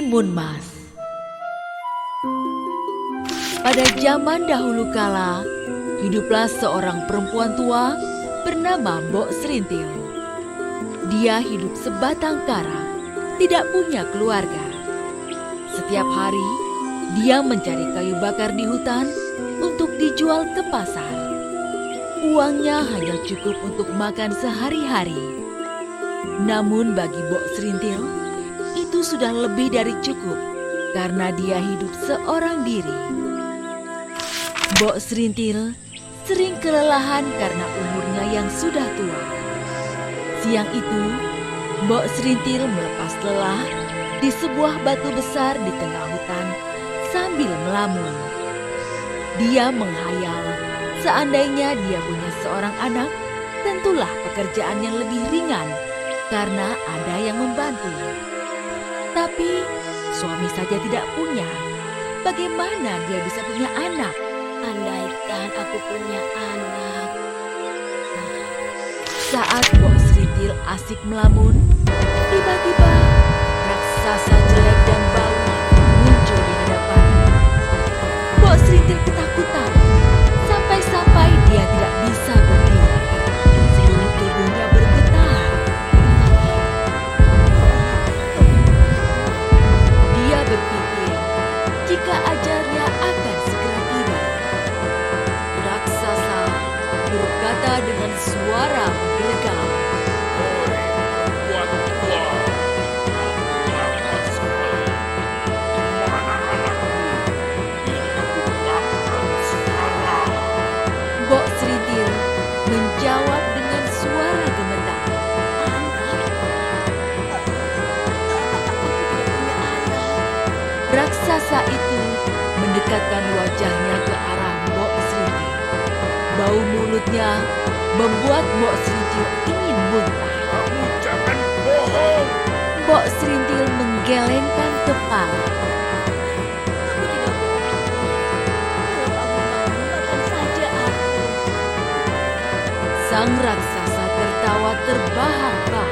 Timun Mas. Pada zaman dahulu kala, hiduplah seorang perempuan tua bernama Mbok Serintil. Dia hidup sebatang kara, tidak punya keluarga. Setiap hari, dia mencari kayu bakar di hutan untuk dijual ke pasar. Uangnya hanya cukup untuk makan sehari-hari. Namun bagi Mbok Serintil, itu sudah lebih dari cukup karena dia hidup seorang diri. Mbok Serintil sering kelelahan karena umurnya yang sudah tua. Siang itu, Mbok Serintil melepas lelah di sebuah batu besar di tengah hutan sambil melamun. Dia menghayal seandainya dia punya seorang anak, tentulah pekerjaan yang lebih ringan karena ada yang membantu. Tapi suami saja tidak punya. Bagaimana dia bisa punya anak? Andaikan aku punya anak. Saat Mbok Serintil asik melamun, tiba-tiba raksasa jelek dan bau muncul di hadapannya. Mbok Serintil ketakutan, sampai-sampai dia tidak bisa berdiri. Seluruh tubuhnya bergetar. Dia berpikir jika ajalnya akan segera tiba. Raksasa berkata dengan suara menggelegar, Oi, perempuan tua, lama sekali. Mana anakku? Biar aku makan sekarang. Mbok Serintil menjawab dengan suara gemetar. Raksasa itu mendekatkan wajahnya ke arah Mbok Serintil. Bau mulutnya membuat Mbok Serintil ingin muntah. Kamu jangan bohong. Mbok Serintil menggelengkan kepala. Aku tidak bohong. Kalau kamu mau, makan saja aku. Sang raksasa tertawa terbahak-bahak.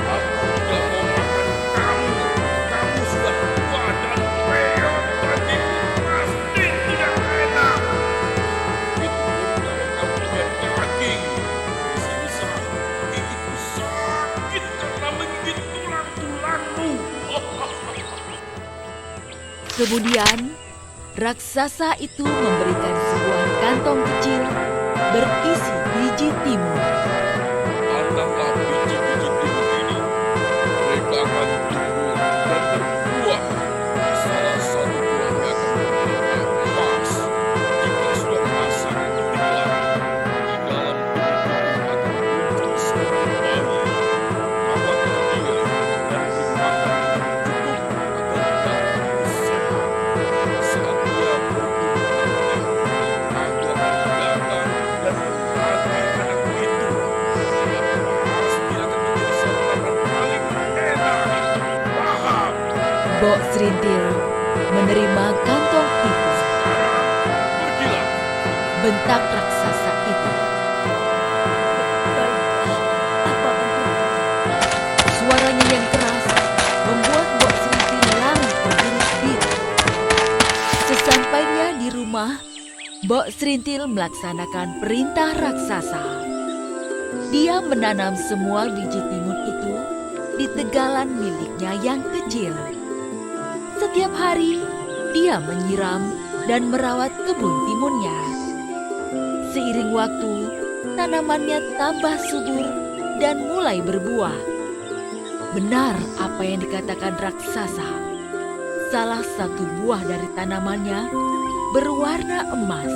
Aku tidak mau makan kamu. Kamu sudah tua dan peot. Dagingmu pasti tidak enak. Itu pun kalau kamu punya daging. Bisa-bisa gigiku sakit karena menggigit tulang-tulangmu. Kemudian, raksasa itu memberikan sebuah kantong kecil berisi biji timun. Tanamlah biji-biji timun ini. Mereka akan tumbuh dan berbuah. Salah satu buahnya akan berwarna emas. Jika sudah masih dipetiklah, di dalam biji timun akan muncul seorang bayi. Rawatlah dia dan beri makan yang cukup agar dapat sehat. Saat dia berumur nanti, aku akan datang dan mengganti anak itu. Dia pasti akan menjadi santapan paling enak. Paham? Mbok Serintil menerima kantong itu. Sekarang pergilah. Bentak raksasa itu. Baiklah, aku akan pergi. Suaranya yang keras membuat Mbok Serintil lari berbirit-birit. Sesampainya di rumah, Mbok Serintil melaksanakan perintah raksasa. Dia menanam semua biji timun itu di tegalan miliknya yang kecil. Setiap hari, dia menyiram dan merawat kebun timunnya. Seiring waktu, tanamannya tambah subur dan mulai berbuah. Benar apa yang dikatakan raksasa. Salah satu buah dari tanamannya berwarna emas.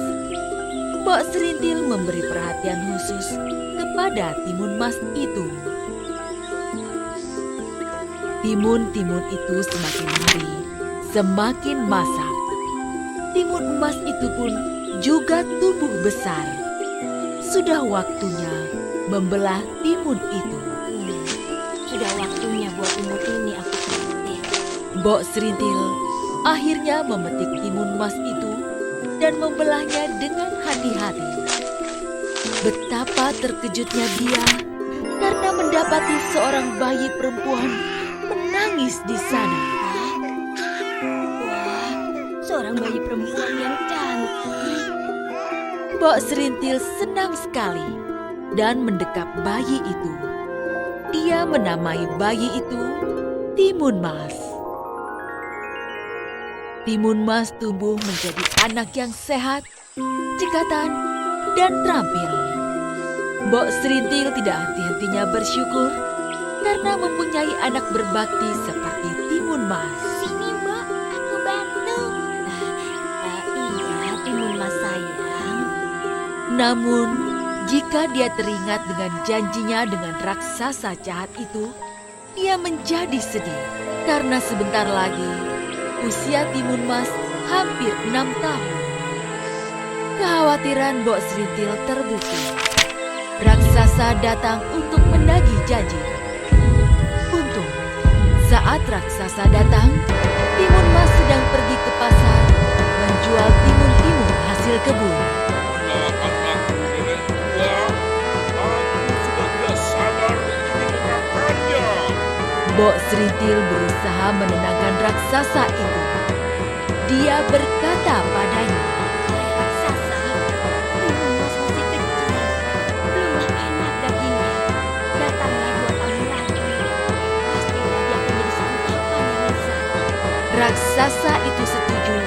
Mbok Serintil memberi perhatian khusus kepada timun emas itu. Timun-timun itu semakin hari semakin masak. Timun emas itu pun juga tumbuh besar. Sudah waktunya membelah timun itu. Sudah waktunya buat timun ini aku petik. Mbok Serintil akhirnya memetik timun emas itu dan membelahnya dengan hati-hati. Betapa terkejutnya dia karena mendapati seorang bayi perempuan menangis di sana. Wah, seorang bayi perempuan yang cantik. Mbok Serintil senang sekali dan mendekap bayi itu. Dia menamai bayi itu Timun Mas. Timun Mas tumbuh menjadi anak yang sehat, cekatan, dan terampil. Mbok Serintil tidak henti-hentinya bersyukur karena mempunyai anak berbakti seperti Timun Mas. Sini Mbak, aku bantu. Iya, Timun Mas sayang. Namun, jika dia teringat dengan janjinya dengan raksasa jahat itu, ia menjadi sedih karena sebentar lagi usia Timun Mas hampir 6 tahun. Kekhawatiran Mbok Serintil terbukti. Raksasa datang untuk menagih janji. Untung, saat raksasa datang, Timun Mas sedang pergi ke pasar menjual timun-timun hasil kebun. Anak-anakku nenek tua, aku sudah tidak sabar ingin memakannya. Mbok Serintil berusaha menenangkan raksasa itu. Dia berkata padanya, Raksasa, Timun Mas masih kecil. Belumlah enak dagingnya. Datanglah 2 tahun lagi. Pastilah dia akan jadi santapan yang lezat. raksasa itu setuju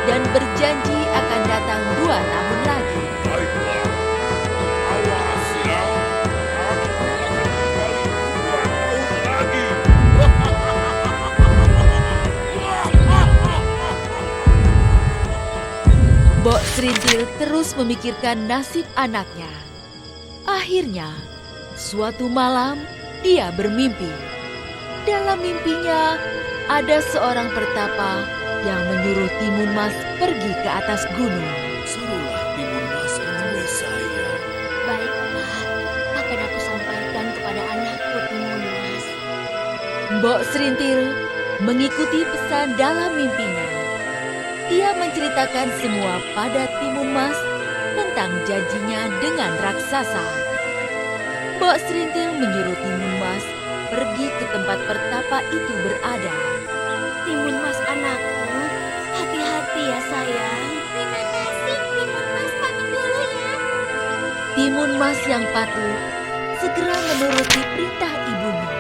dan berjanji akan datang 2 tahun lagi. Baiklah, awas ya, aku akan kembali 2 tahun lagi. Mbok Serintil terus memikirkan nasib anaknya. Akhirnya, suatu malam dia bermimpi. Dalam mimpinya, ada seorang pertapa yang menyuruh Timun Mas pergi ke atas gunung. Suruhlah Timun Mas menemui saya. Baiklah, akan aku sampaikan kepada anakku Timun Mas. Mbok Serintil mengikuti pesan dalam mimpinya. Dia menceritakan semua pada Timun Mas tentang janjinya dengan raksasa. Mbok Serintil menyuruh Timun Mas pergi ke tempat pertapa itu berada. Timun Mas anakku, hati-hati ya sayang. Terima kasih, Timun Mas, pamit dulu ya. Timun Mas yang patuh segera menuruti perintah ibunya.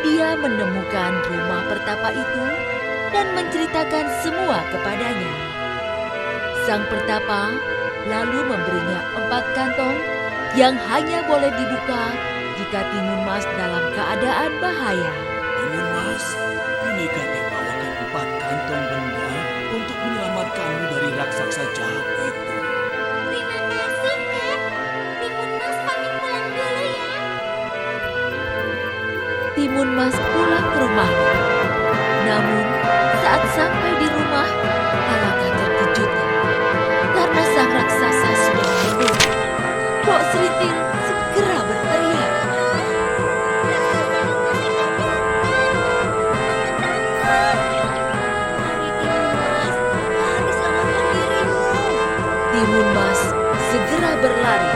Dia menemukan rumah pertapa itu dan menceritakan semua kepadanya. Sang pertapa lalu memberinya 4 kantong yang hanya boleh dibuka jika Timun Mas dalam keadaan bahaya. Timun Mas, ini kakek bawakan 4 kantong benda untuk menyelamatkanmu dari raksasa jahat itu. Terima kasih, Kak. Timun Mas pamit pulang dulu ya. Timun Mas pulang ke rumahnya. Namun, saat sampai di rumah, alangkah terkejutnya karena sang raksasa sudah menunggu. Mbok Serintil segera berteriak. Mari Timun Mas, lari selamatkan dirimu. Timun Mas segera berlari.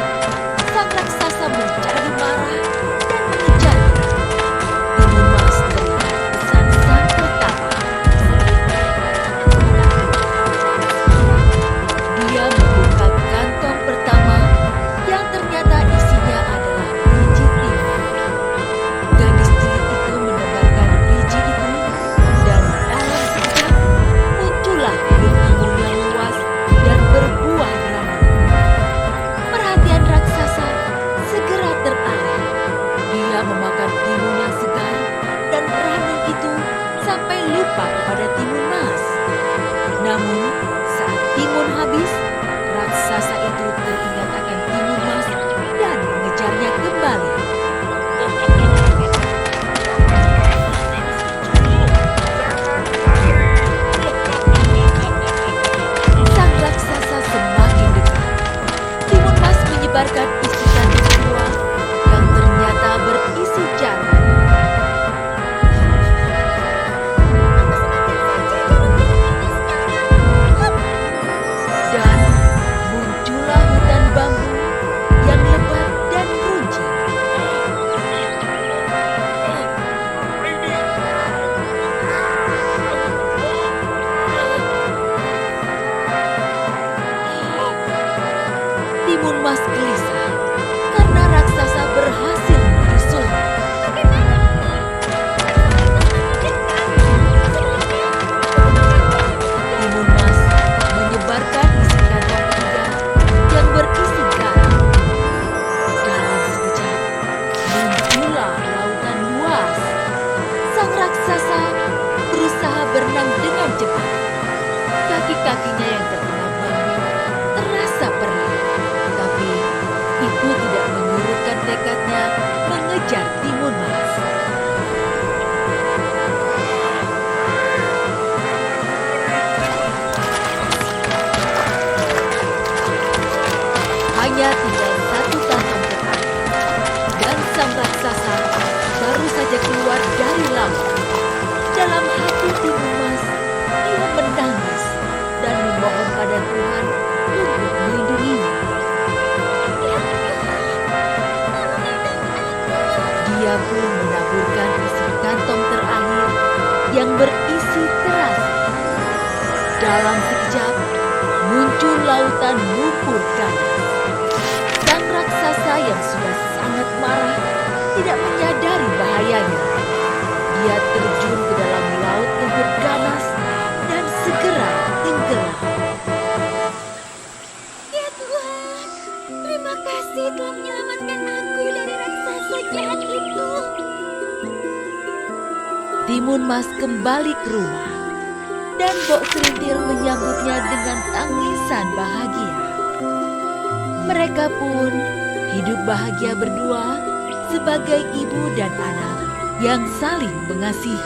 Sang raksasa menjadi marah dan mengejarnya. Timun Mas teringat pesan sang pertapa. Dia membuka kantong pertama yang ternyata isinya adalah biji timun. Gadis cilik itu menebarkan biji itu dan dalam sekejap muncullah kebun timun yang luas dan berbuah ranum. Perhatian raksasa segera teralih. Dia memakan timun yang segar dan ranum itu sampai lupa kepada Timun Mas. Namun, saat timun habis, raksasa itu teringat akan Timun Mas dan mengejarnya kembali. Sang raksasa semakin dekat. Timun Mas menyebarkan isikan kedua yang ternyata berisi jarum. Dan muncullah hutan bambu yang lebat dan runcing. Timun Mas gelisah karena raksasa berhasil menyusulnya. Timun Mas menyebarkan isi kantong ketiga yang berisi garam. Dalam sekejap, muncullah lautan luas. Sang raksasa berusaha berenang dengan cepat. Kaki-kakinya yang terkena bambu terasa perih. Tapi itu tidak menyurutkan tekadnya mengejar Timun Mas. Hanya tinggal satu kantong terakhir, dan sang raksasa baru saja keluar dari laut. Dalam hati Timun Mas, dia menangis dan memohon pada Tuhan untuk melindunginya. Dia pun menaburkan isi kantong terakhir yang berisi terasi. Dalam sekejap, muncul lautan lumpur ganas. Sang raksasa yang sudah sangat marah tidak menyadari bahayanya. Dia terjun ke dalam laut lumpur ganas dan segera tenggelam. Ya Tuhan, terima kasih telah menyelamatkan aku dari raksasa jahat itu. Timun Mas kembali ke rumah dan Mbok Serintil menyambutnya dengan tangisan bahagia. Mereka pun hidup bahagia berdua sebagai ibu dan anak yang saling mengasihi.